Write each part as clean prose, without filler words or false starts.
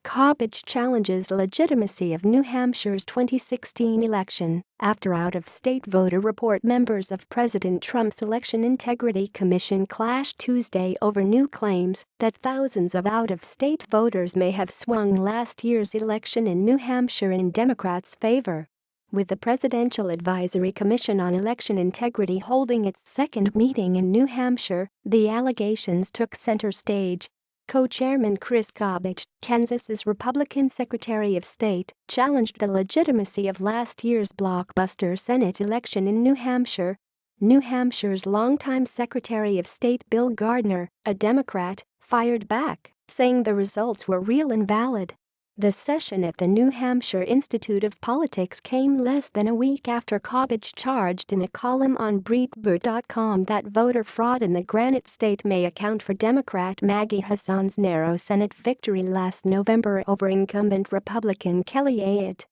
Kobach challenges legitimacy of New Hampshire's 2016 election after out-of-state voter report. Members of President Trump's Election Integrity Commission clashed Tuesday over new claims that thousands of out-of-state voters may have swung last year's election in New Hampshire in Democrats' favor. With the Presidential Advisory Commission on Election Integrity holding its second meeting in New Hampshire, the allegations took center stage. Co-chairman Kris Kobach, Kansas's Republican Secretary of State, challenged the legitimacy of last year's blockbuster Senate election in New Hampshire. New Hampshire's longtime Secretary of State Bill Gardner, a Democrat, fired back, saying the results were real and valid. The session at the New Hampshire Institute of Politics came less than a week after Kobach charged in a column on Breitbart.com that voter fraud in the Granite State may account for Democrat Maggie Hassan's narrow Senate victory last November over incumbent Republican Kelly Ayotte.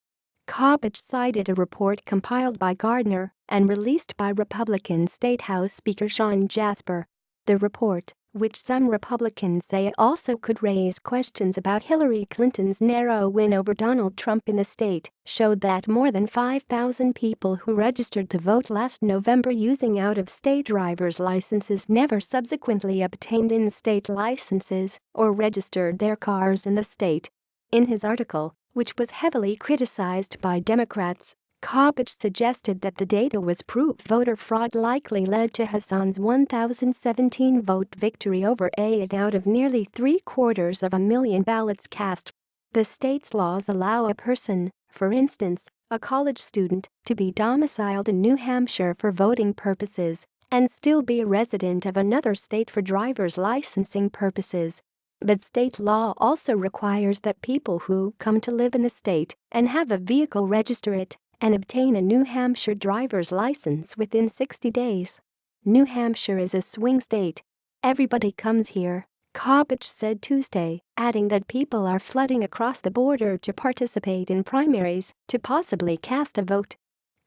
Kobach cited a report compiled by Gardner and released by Republican State House Speaker Sean Jasper. The report, which some Republicans say also could raise questions about Hillary Clinton's narrow win over Donald Trump in the state, showed that more than 5,000 people who registered to vote last November using out-of-state driver's licenses never subsequently obtained in-state licenses or registered their cars in the state. In his article, which was heavily criticized by Democrats, Kobach suggested that the data was proof voter fraud likely led to Hassan's 2017 vote victory over Ayotte out of nearly 750,000 ballots cast. The state's laws allow a person, for instance, a college student, to be domiciled in New Hampshire for voting purposes and still be a resident of another state for driver's licensing purposes. But state law also requires that people who come to live in the state and have a vehicle register it and obtain a New Hampshire driver's license within 60 days. New Hampshire is a swing state. Everybody comes here, Kobach said Tuesday, adding that people are flooding across the border to participate in primaries to possibly cast a vote.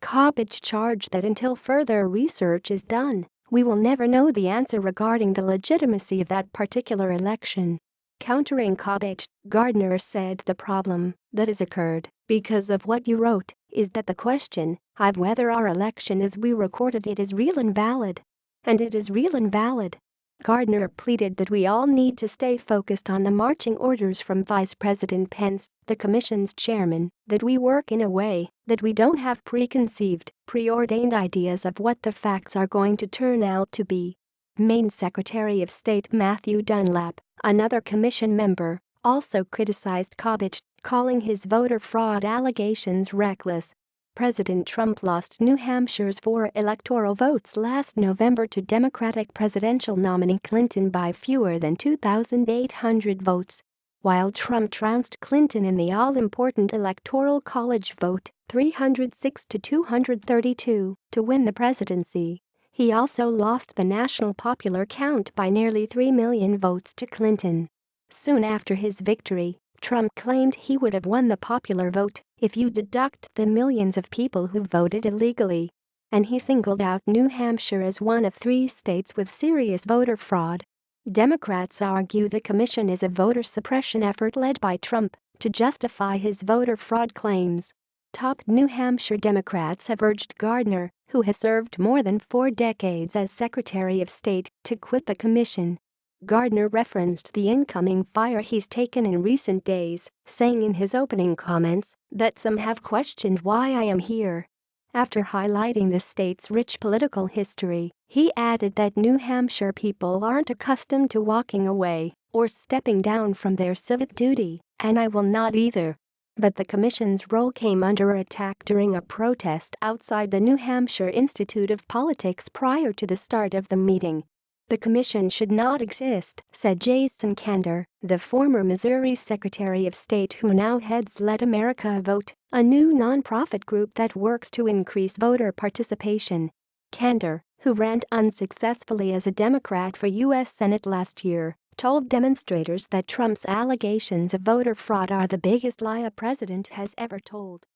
Kobach charged that until further research is done, we will never know the answer regarding the legitimacy of that particular election. Countering Kobach, Gardner said the problem that has occurred because of what you wrote is that the question of whether our election as we recorded it is real and valid. And it is real and valid. Gardner pleaded that we all need to stay focused on the marching orders from Vice President Pence, the commission's chairman, that we work in a way that we don't have preconceived, preordained ideas of what the facts are going to turn out to be. Maine Secretary of State Matthew Dunlap, another commission member, also criticized Kobach, calling his voter fraud allegations reckless. President Trump lost New Hampshire's 4 electoral votes last November to Democratic presidential nominee Clinton by fewer than 2,800 votes. While Trump trounced Clinton in the all-important Electoral College vote, 306 to 232, to win the presidency, he also lost the national popular count by nearly 3 million votes to Clinton. Soon after his victory, Trump claimed he would have won the popular vote if you deduct the millions of people who voted illegally. And he singled out New Hampshire as one of 3 states with serious voter fraud. Democrats argue the commission is a voter suppression effort led by Trump to justify his voter fraud claims. Top New Hampshire Democrats have urged Gardner, who has served more than 4 decades as Secretary of State, to quit the commission. Gardner referenced the incoming fire he's taken in recent days, saying in his opening comments that some have questioned why I am here. After highlighting the state's rich political history, he added that New Hampshire people aren't accustomed to walking away or stepping down from their civic duty, and I will not either. But the commission's role came under attack during a protest outside the New Hampshire Institute of Politics prior to the start of the meeting. The commission should not exist, said Jason Kander, the former Missouri Secretary of State who now heads Let America Vote, a new nonprofit group that works to increase voter participation. Kander, who ran unsuccessfully as a Democrat for U.S. Senate last year, told demonstrators that Trump's allegations of voter fraud are the biggest lie a president has ever told.